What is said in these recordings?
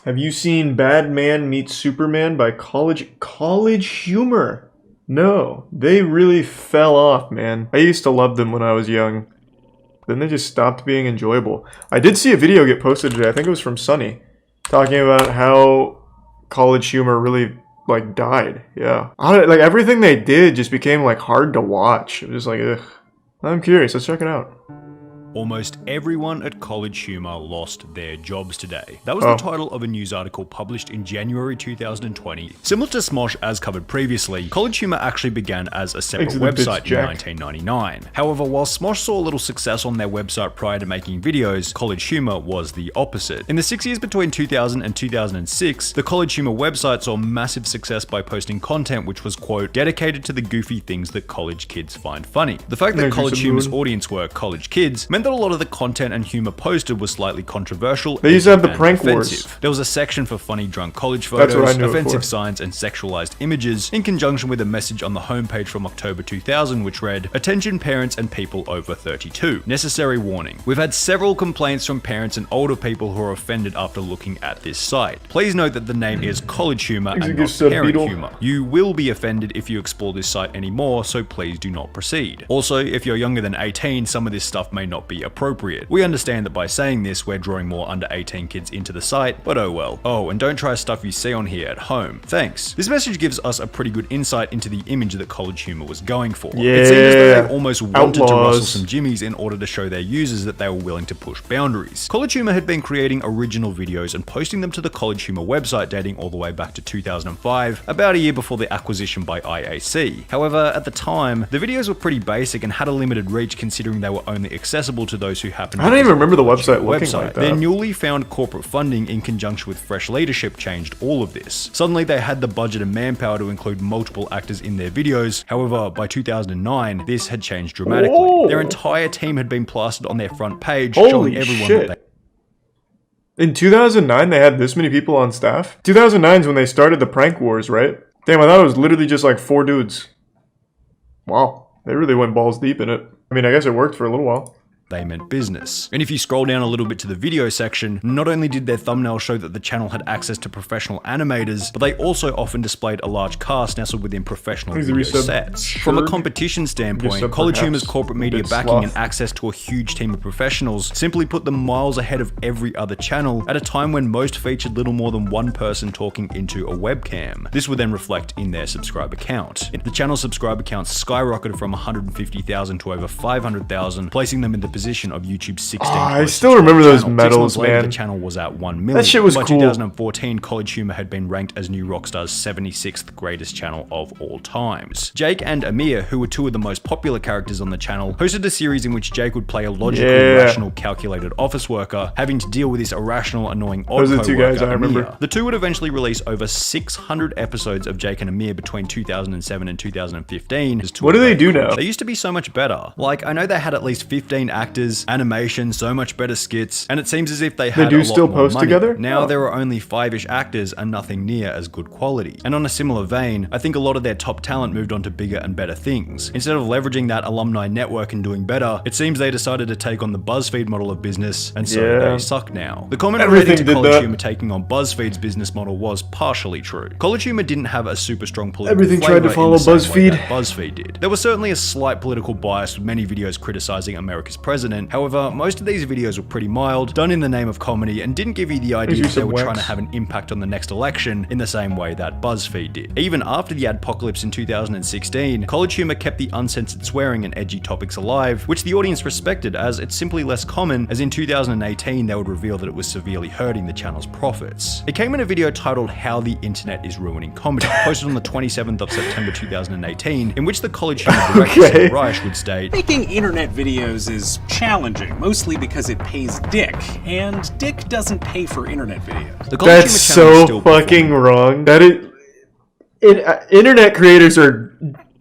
Have you seen Bad Man Meets Superman by CollegeHumor? No, they really fell off, man. I used to love them when I was young. Then they just stopped being enjoyable. I did see a video get posted today, I think it was from Sunny, talking about how CollegeHumor really, like, died. Yeah. Like, everything they did just became, like, hard to watch. It was just like, ugh. I'm curious, let's check it out. Almost everyone at CollegeHumor lost their jobs today. That was the title of a news article published in January 2020. Similar to Smosh as covered previously, CollegeHumor actually began as a separate website in 1999. However, while Smosh saw a little success on their website prior to making videos, CollegeHumor was the opposite. In the 6 years between 2000 and 2006, the CollegeHumor website saw massive success by posting content which was, quote, dedicated to the goofy things that college kids find funny. The fact that CollegeHumor's audience were college kids meant that a lot of the content and humor posted was slightly controversial. They used to have the prank wars. There was a section for funny drunk college photos, offensive signs, and sexualized images, in conjunction with a message on the homepage from October 2000 which read, "Attention parents and people over 32. Necessary warning. We've had several complaints from parents and older people who are offended after looking at this site. Please note that the name is CollegeHumor and not Parent Humor. You will be offended if you explore this site anymore, so please do not proceed. Also, if you're younger than 18, some of this stuff may not be appropriate. We understand that by saying this, we're drawing more under 18 kids into the site, but oh well. Oh, and don't try stuff you see on here at home. Thanks." This message gives us a pretty good insight into the image that CollegeHumor was going for. Yeah. It seems as though they almost wanted to rustle some jimmies in order to show their users that they were willing to push boundaries. CollegeHumor had been creating original videos and posting them to the CollegeHumor website dating all the way back to 2005, about a year before the acquisition by IAC. However, at the time, the videos were pretty basic and had a limited reach considering they were only accessible to those who happened to I don't even remember the website looking like that. Their newly found corporate funding in conjunction with fresh leadership changed all of this. Suddenly they had the budget and manpower to include multiple actors in their videos. However, by 2009, this had changed dramatically. Their entire team had been plastered on their front page, showing everyone that they... In 2009, they had this many people on staff? 2009 is when they started the prank wars, right? Damn, I thought it was literally just like 4 dudes. Wow, they really went balls deep in it. I mean, I guess it worked for a little while. They meant business. And if you scroll down a little bit to the video section, not only did their thumbnail show that the channel had access to professional animators, but they also often displayed a large cast nestled within professional video sets. From a competition standpoint, CollegeHumor's corporate media backing and access to a huge team of professionals simply put them miles ahead of every other channel at a time when most featured little more than one person talking into a webcam. This would then reflect in their subscriber count. The channel's subscriber count skyrocketed from 150,000 to over 500,000, placing them in the position of YouTube's 16th. I still remember those medals, man. The channel was at 1 million. That shit was By cool. 2014, CollegeHumor had been ranked as New Rockstar's 76th greatest channel of all times. Jake and Amir, who were 2 of the most popular characters on the channel, hosted a series in which Jake would play a logical, rational, calculated office worker, having to deal with this irrational, annoying odd Those are the 2 guys I remember. Amir. The 2 would eventually release over 600 episodes of Jake and Amir between 2007 and 2015. What do they do now? They used to be so much better. Like, I know they had at least 15 actors, animation, so much better skits, and it seems as if they had a lot still more post money. together? Now there are only 5-ish actors and nothing near as good quality. And on a similar vein, I think a lot of their top talent moved on to bigger and better things. Instead of leveraging that alumni network and doing better, it seems they decided to take on the BuzzFeed model of business, and so they suck now. The comment relating to CollegeHumor taking on BuzzFeed's business model was partially true. CollegeHumor didn't have a super strong political flavor tried to follow in the same way BuzzFeed. that BuzzFeed did. There was certainly a slight political bias with many videos criticizing America's president. However, most of these videos were pretty mild, done in the name of comedy, and didn't give you the idea that they were trying to have an impact on the next election in the same way that BuzzFeed did. Even after the adpocalypse in 2016, CollegeHumor kept the uncensored swearing and edgy topics alive, which the audience respected as it's simply less common, as in 2018 they would reveal that it was severely hurting the channel's profits. It came in a video titled "How the Internet is Ruining Comedy," posted on the 27th of September 2018, in which the CollegeHumor director Reich would state, "Making internet videos is challenging, mostly because it pays Dick, and Dick doesn't pay for internet videos." That's so fucking wrong. That internet creators are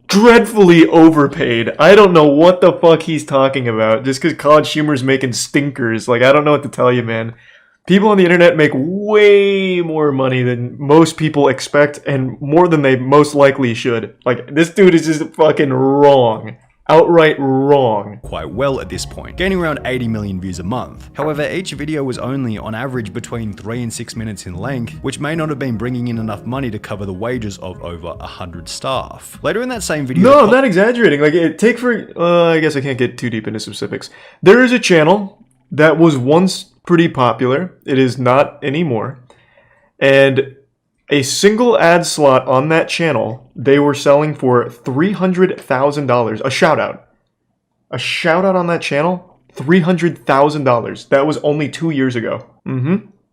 dreadfully overpaid. I don't know what the fuck he's talking about. Just because CollegeHumor's making stinkers. Like, I don't know what to tell you, man. People on the internet make way more money than most people expect, and more than they most likely should. Like, this dude is just fucking wrong. outright wrong. Quite well at this point, gaining around 80 million views a month. However, each video was only on average between 3 and 6 minutes in length, which may not have been bringing in enough money to cover the wages of over 100 staff. Later in that same video... No, I'm not exaggerating. Like, I guess I can't get too deep into specifics. There is a channel that was once pretty popular. It is not anymore. And a single ad slot on that channel, they were selling for $300,000. A shout out. A shout out on that channel, $300,000. That was only 2 years ago.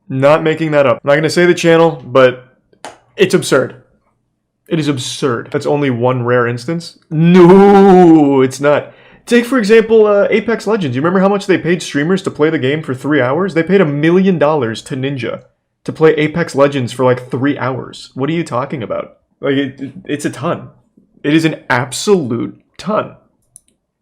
Not making that up. I'm not going to say the channel, but it's absurd. It is absurd. That's only one rare instance? No, it's not. Take, for example, Apex Legends. You remember how much they paid streamers to play the game for 3 hours? They paid $1 million to Ninja to play Apex Legends for like 3 hours. What are you talking about? Like, it's a ton. It is an absolute ton.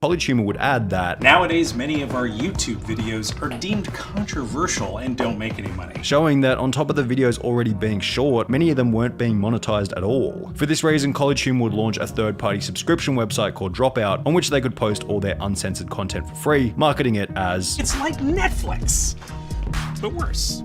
CollegeHumor would add that nowadays many of our YouTube videos are deemed controversial and don't make any money. Showing that on top of the videos already being short, many of them weren't being monetized at all. For this reason, CollegeHumor would launch a third-party subscription website called Dropout, on which they could post all their uncensored content for free, marketing it as it's like Netflix, but worse.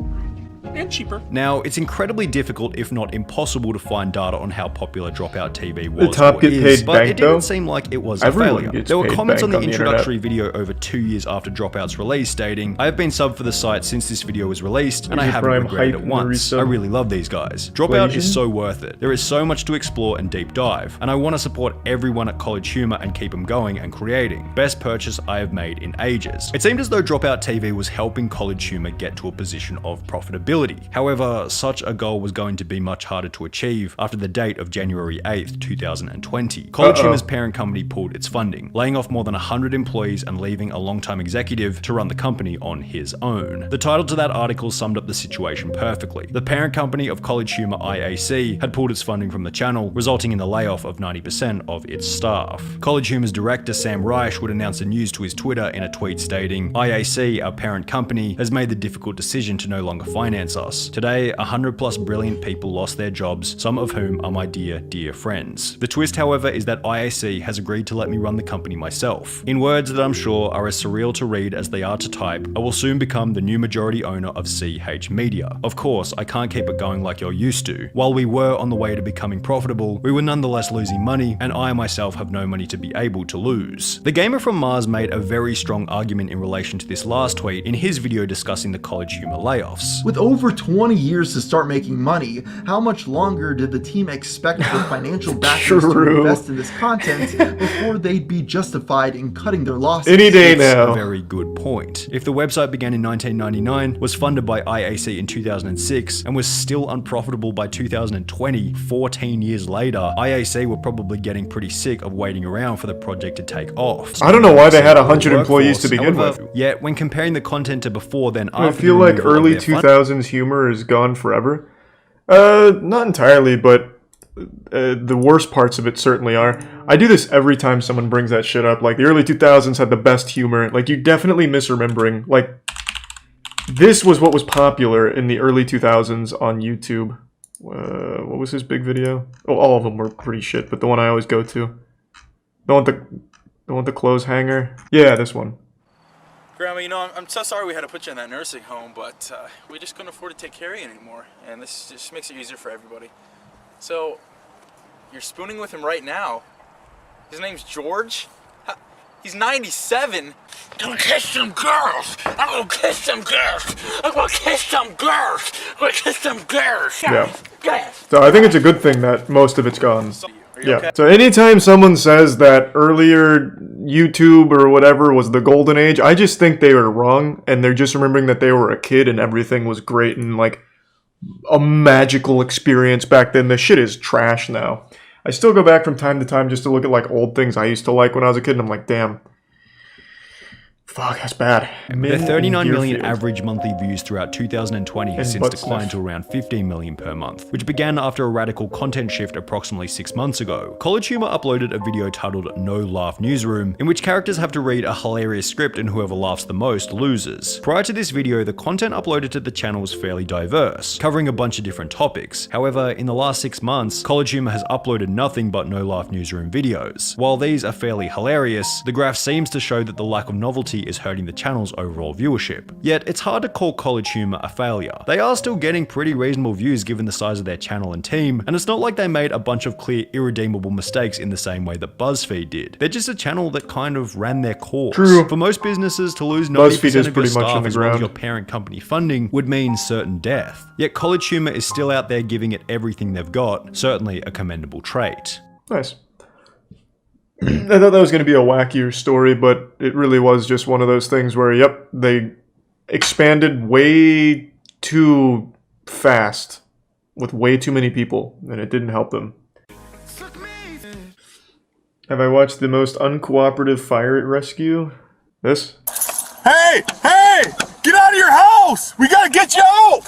And cheaper. Now, it's incredibly difficult, if not impossible, to find data on how popular Dropout TV was the top get paid but bank, it didn't though? seem like it was Everyone a failure. gets There were paid comments on bank the on the introductory video over 2 years after Dropout's release stating, I have been subbed for the site since this video was released, and I haven't regretted it once. I really love these guys. Dropout is so worth it. There is so much to explore and deep dive, and I want to support everyone at CollegeHumor and keep them going and creating. Best purchase I have made in ages. It seemed as though Dropout TV was helping CollegeHumor get to a position of profitability. However, such a goal was going to be much harder to achieve after the date of January 8th, 2020. CollegeHumor's parent company pulled its funding, laying off more than 100 employees and leaving a longtime executive to run the company on his own. The title to that article summed up the situation perfectly. The parent company of CollegeHumor IAC had pulled its funding from the channel, resulting in the layoff of 90% of its staff. CollegeHumor's director Sam Reich would announce the news to his Twitter in a tweet stating, IAC, our parent company, has made the difficult decision to no longer finance us. Today, 100+ brilliant people lost their jobs, some of whom are my dear, dear friends. The twist, however, is that IAC has agreed to let me run the company myself. In words that I'm sure are as surreal to read as they are to type, I will soon become the new majority owner of CH Media. Of course, I can't keep it going like you're used to. While we were on the way to becoming profitable, we were nonetheless losing money, and I myself have no money to be able to lose. The gamer from Mars made a very strong argument in relation to this last tweet in his video discussing the CollegeHumor layoffs. With over 20 years to start making money, how much longer did the team expect the financial backers to invest in this content before they'd be justified in cutting their losses? Any day now. A very good point. If the website began in 1999, was funded by IAC in 2006, and was still unprofitable by 2020, 14 years later, IAC were probably getting pretty sick of waiting around for the project to take off. I don't know why they had 100 employees to begin with. Yet, when comparing the content to before then after, I feel like early 2000s humor is gone forever. Not entirely, but the worst parts of it certainly are. I do this every time someone brings that shit up. Like, the early 2000s had the best humor. Like, you're definitely misremembering. Like, this was what was popular in the early 2000s on YouTube. What was his big video? Oh, all of them were pretty shit, but the one I always go to. The one with the clothes hanger? Yeah, this one. Grandma, you know, I'm so sorry we had to put you in that nursing home, but we just couldn't afford to take care of you anymore, and this just makes it easier for everybody. So, you're spooning with him right now. His name's George. He's 97. I'm gonna kiss some girls. I'm gonna kiss some girls. I'm gonna kiss some girls. I'm gonna kiss some girls. Yeah. Yes. So I think it's a good thing that most of it's gone. Yeah. Okay? So anytime someone says that earlier YouTube or whatever was the golden age, I just think they were wrong, and they're just remembering that they were a kid and everything was great and like a magical experience back then. The shit is trash now. I still go back from time to time just to look at like old things I used to like when I was a kid, and I'm like, damn. Fuck, that's bad. Their 39 million average monthly views throughout 2020 has since declined to around 15 million per month, which began after a radical content shift approximately 6 months ago. CollegeHumor uploaded a video titled No Laugh Newsroom, in which characters have to read a hilarious script and whoever laughs the most loses. Prior to this video, the content uploaded to the channel was fairly diverse, covering a bunch of different topics. However, in the last 6 months, CollegeHumor has uploaded nothing but No Laugh Newsroom videos. While these are fairly hilarious, the graph seems to show that the lack of novelty is hurting the channel's overall viewership. Yet, it's hard to call CollegeHumor a failure. They are still getting pretty reasonable views given the size of their channel and team, and it's not like they made a bunch of clear, irredeemable mistakes in the same way that BuzzFeed did. They're just a channel that kind of ran their course. True. For most businesses, to lose 90% BuzzFeed is of your pretty much on staff the as well as ground. your parent company funding would mean certain death. Yet CollegeHumor is still out there giving it everything they've got, certainly a commendable trait. Nice. I thought that was going to be a wackier story, but it really was just one of those things where, yep, they expanded way too fast with way too many people, and it didn't help them. Have I watched the most uncooperative fire rescue? This? Hey! Hey! Get out of your house! We gotta get you out!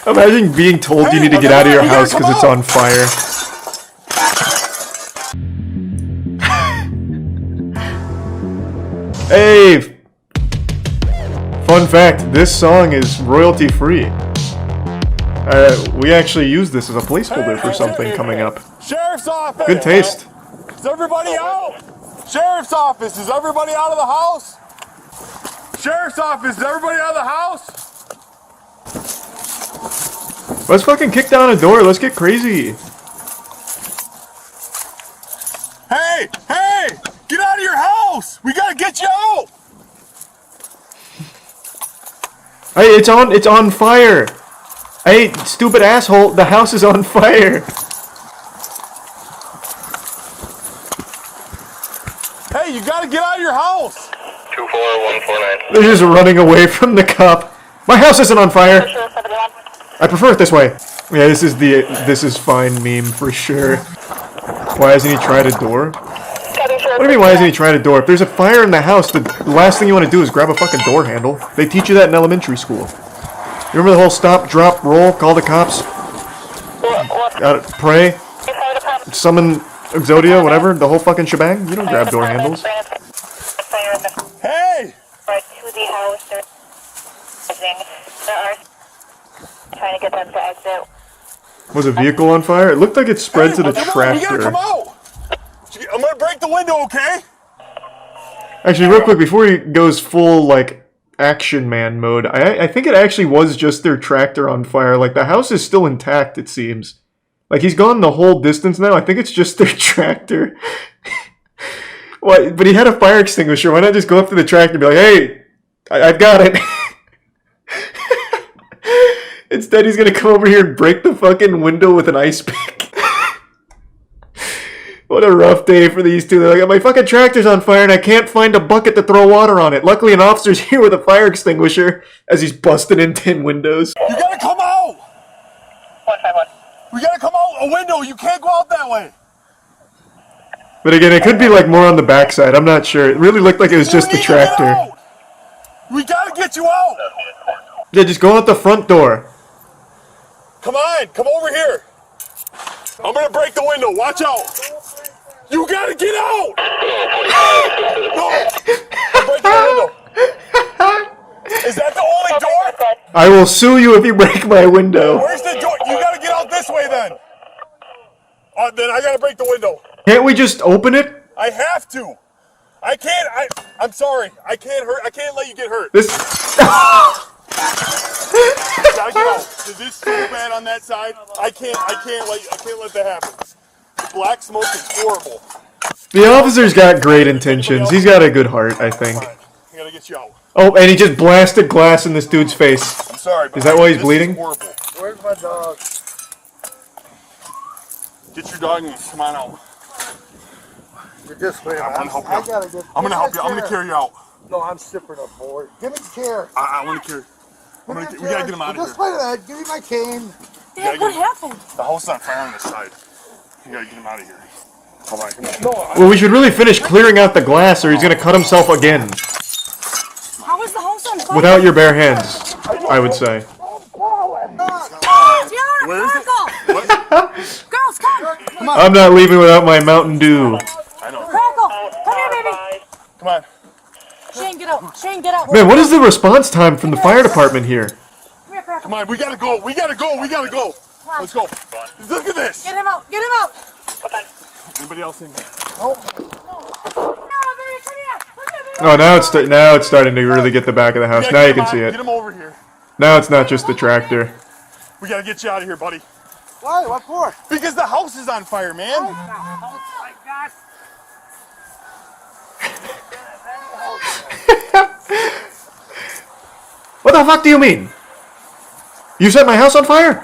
Imagine being told you need to get out of your house because it's on fire. Hey! Fun fact, this song is royalty free. We actually use this as a placeholder for something coming up. Sheriff's office! Good taste. Is everybody out? Sheriff's office, is everybody out of the house? Sheriff's office, is everybody out of the house? Let's fucking kick down a door, let's get crazy. Hey! Hey! Get out of your house! We gotta get you out! Hey, it's on fire! Hey, stupid asshole, the house is on fire! Hey, you gotta get out of your house! 24149. They're just running away from the cop. My house isn't on fire! I prefer it this way. Yeah, this is fine meme for sure. Why hasn't he tried a door? What do you mean, why hasn't he tried a door? If there's a fire in the house, the last thing you want to do is grab a fucking door handle. They teach you that in elementary school. You remember the whole stop, drop, roll, call the cops? Pray? Summon Exodia, whatever, the whole fucking shebang? You don't grab door handles. Hey! To the house, trying to get them to exit. Was a vehicle on fire? It looked like it spread to the come on, you gotta come tractor. out! I'm gonna break the window, okay? Actually, real quick, before he goes full, like, action man mode, I think it actually was just their tractor on fire. Like, the house is still intact, it seems. Like, he's gone the whole distance now. I think it's just their tractor. What? But he had a fire extinguisher. Why not just go up to the tractor and be like, hey, I've got it. Instead, he's gonna come over here and break the fucking window with an ice pick. What a rough day for these two. They're like, my fucking tractor's on fire and I can't find a bucket to throw water on it. Luckily, an officer's here with a fire extinguisher as he's busting in 10 windows. You gotta come out! 151. We gotta come out a window. You can't go out that way. But again, it could be like more on the backside. I'm not sure. It really looked like it was just the You need to get tractor. out. We gotta get you out! Yeah, just go out the front door. Come on, come over here. I'm gonna break the window. Watch out. You gotta get out! No! I'm breaking the window. Is that the only door? I will sue you if you break my window. Where's the door? You gotta get out this way then. Then I gotta break the window. Can't we just open it? I have to. I can't. I'm sorry. I can't hurt. I can't let you get hurt. This. Gotta get out. This is so bad on that side. I can't let that happen. Black smoke is horrible. The officer's got great intentions. He's got a good heart, I think. I gotta get you out. Oh, and he just blasted glass in this dude's face. I'm sorry. Is that why he's this bleeding? Is horrible. Where's my dog? Get your dog and come on out. You're just waiting. I'm gonna help you I out. gotta get. I'm gonna help you. I'm gonna carry you out. No, I'm sipping up, boy. Give me the chair. I want to carry. We gotta get him out of here. Just wait a minute. Give me my cane. Dad, what happened? The house is on fire on this side. You gotta get him out of here. Come on, come on. No, Well, we should really finish clearing out the glass or he's gonna cut himself again. How is the house on fire? Without your bare hands, I would say. where is it? What? Girls, come! I'm not leaving without my Mountain Dew. I know. Crackle! Come here, baby! Come on. Shane, get out! Shane, get out! Man, what is the response time from the fire department here? Come here, Crackle! Come on, we gotta go. We gotta go. We gotta go. Let's go. Look at this. Get him out! Get him out! Anybody else in here? No, baby, come here! Look at me! Oh, now it's starting to really get the back of the house. Now you can see Get it. him over here. Now it's not just the tractor. We gotta get you out of here, buddy. Why? What for? Because the house is on fire, man. Oh my God! What the fuck do you mean? You set my house on fire?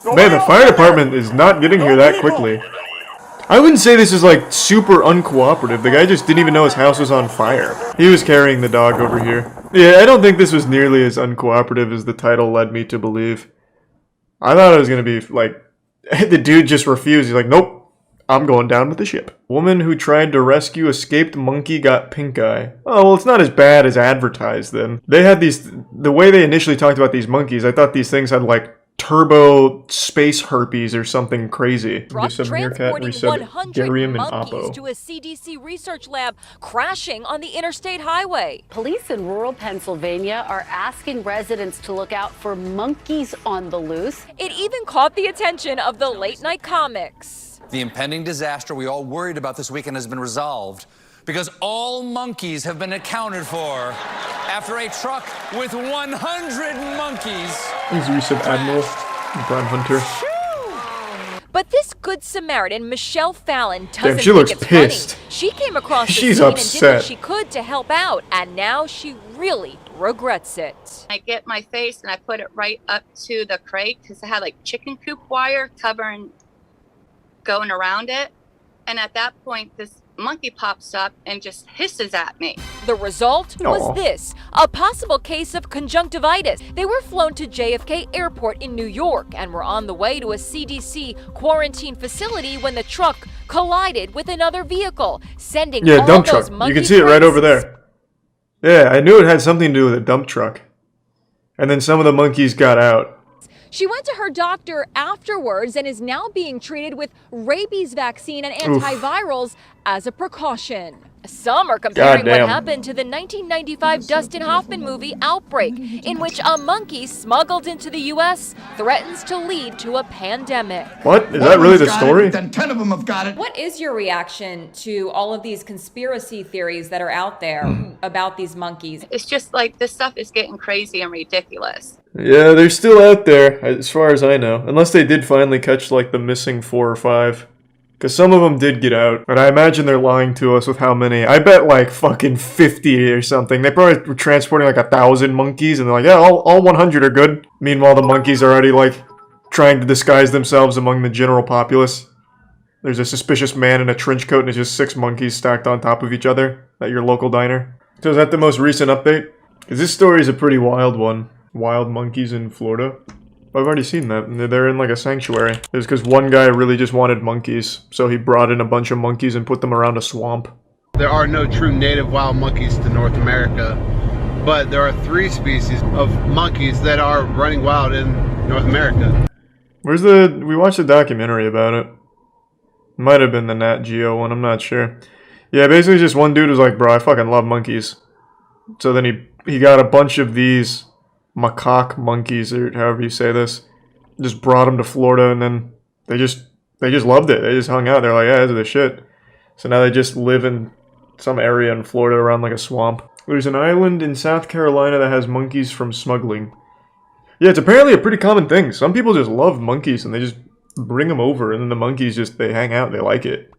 Man, the fire department is not getting here that quickly. I wouldn't say this is like super uncooperative. The guy just didn't even know his house was on fire. He was carrying the dog over here. Yeah, I don't think this was nearly as uncooperative as the title led me to believe. I thought it was gonna be like, the dude just refused. He's like, nope, I'm going down with the ship. Woman who tried to rescue escaped monkey got pink eye. Oh, well, it's not as bad as advertised then. They had these, the way they initially talked about these monkeys, I thought these things had like turbo space herpes or something crazy. Truck transporting 100 monkeys to a CDC research lab crashing on the interstate highway. Police in rural Pennsylvania are asking residents to look out for monkeys on the loose. It even caught the attention of the late night comics. The impending disaster we all worried about this weekend has been resolved because all monkeys have been accounted for after a truck with 100 monkeys. He's recent Admiral Brian Hunter. But this good Samaritan, Michelle Fallon, doesn't she looks think it's pissed. funny. She came across the She's scene upset. and did what she could to help out, and now she really regrets it. I get my face and I put it right up to the crate because it had like chicken coop wire covering going around it. And at that point, this monkey pops up and just hisses at me. The result was this, a possible case of conjunctivitis. They were flown to JFK Airport in New York and were on the way to a CDC quarantine facility when the truck collided with another vehicle, sending all dump those truck. monkey You can see it right prints. over there. Yeah, I knew it had something to do with a dump truck. And then some of the monkeys got out. She went to her doctor afterwards and is now being treated with rabies vaccine and antivirals as a precaution. Some are comparing what happened to the 1995 Dustin Hoffman movie Outbreak, in which a monkey smuggled into the U.S. threatens to lead to a pandemic. What? Is that really the story? Then 10 of them have got it. What is your reaction to all of these conspiracy theories that are out there about these monkeys? It's just like this stuff is getting crazy and ridiculous. Yeah, they're still out there, as far as I know. Unless they did finally catch, like, the missing 4 or 5. Because some of them did get out. But I imagine they're lying to us with how many. I bet, like, fucking 50 or something. They probably were transporting, like, 1,000 monkeys. And they're like, yeah, all 100 are good. Meanwhile, the monkeys are already, like, trying to disguise themselves among the general populace. There's a suspicious man in a trench coat and it's just 6 monkeys stacked on top of each other at your local diner. So is that the most recent update? Because this story is a pretty wild one. Wild monkeys in Florida. I've already seen that. They're in like a sanctuary. It was because one guy really just wanted monkeys, so he brought in a bunch of monkeys and put them around a swamp. There are no true native wild monkeys to North America, but there are 3 species of monkeys that are running wild in North America. We watched a documentary about it. Might have been the Nat Geo one, I'm not sure. Yeah, basically just one dude was like, bro, I fucking love monkeys. So then he got a bunch of these macaque monkeys, or however you say this, just brought them to Florida, and then they just loved it. They just hung out. They're like, yeah, this is the shit. So now they just live in some area in Florida around like a swamp. There's an island in South Carolina that has monkeys from smuggling. Yeah, it's apparently a pretty common thing. Some people just love monkeys, and they just bring them over, and then the monkeys just, they hang out, they like it.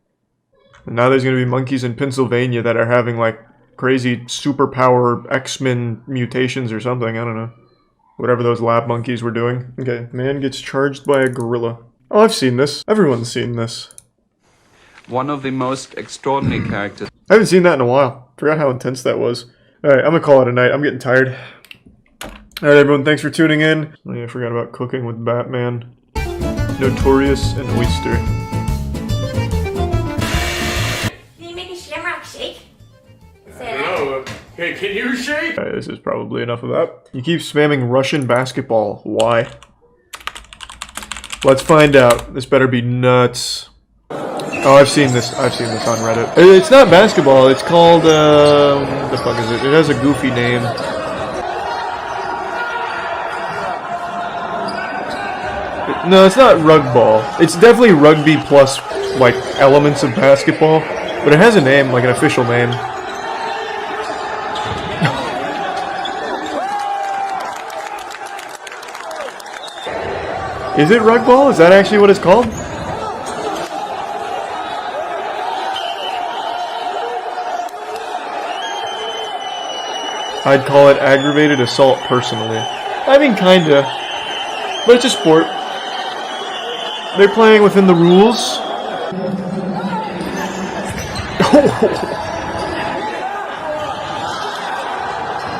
And now there's going to be monkeys in Pennsylvania that are having like crazy superpower X-Men mutations or something, I don't know. Whatever those lab monkeys were doing. Okay, man gets charged by a gorilla. Oh, I've seen this. Everyone's seen this. One of the most extraordinary characters. I haven't seen that in a while. Forgot how intense that was. Alright, I'm gonna call it a night. I'm getting tired. Alright, everyone, thanks for tuning in. Oh, yeah, I forgot about cooking with Batman. Notorious and Oyster. Hey, can you shake? This is probably enough of that. You keep spamming Russian basketball. Why? Let's find out. This better be nuts. Oh, I've seen this on Reddit. It's not basketball. It's called, what the fuck is it? It has a goofy name. No, it's not rug ball. It's definitely rugby plus, like, elements of basketball. But it has a name, like an official name. Is it rug ball? Is that actually what it's called? I'd call it aggravated assault personally. I mean, kinda. But it's a sport. They're playing within the rules.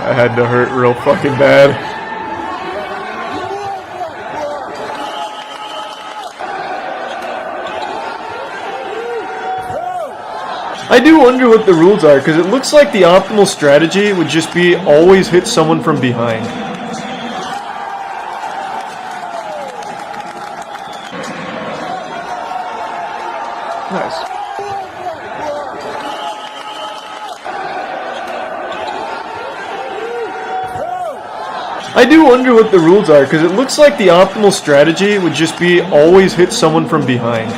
That had to hurt real fucking bad. I do wonder what the rules are, because it looks like the optimal strategy would just be always hit someone from behind. Nice. I do wonder what the rules are, because it looks like the optimal strategy would just be always hit someone from behind.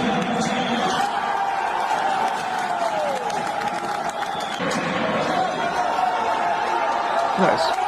Nice.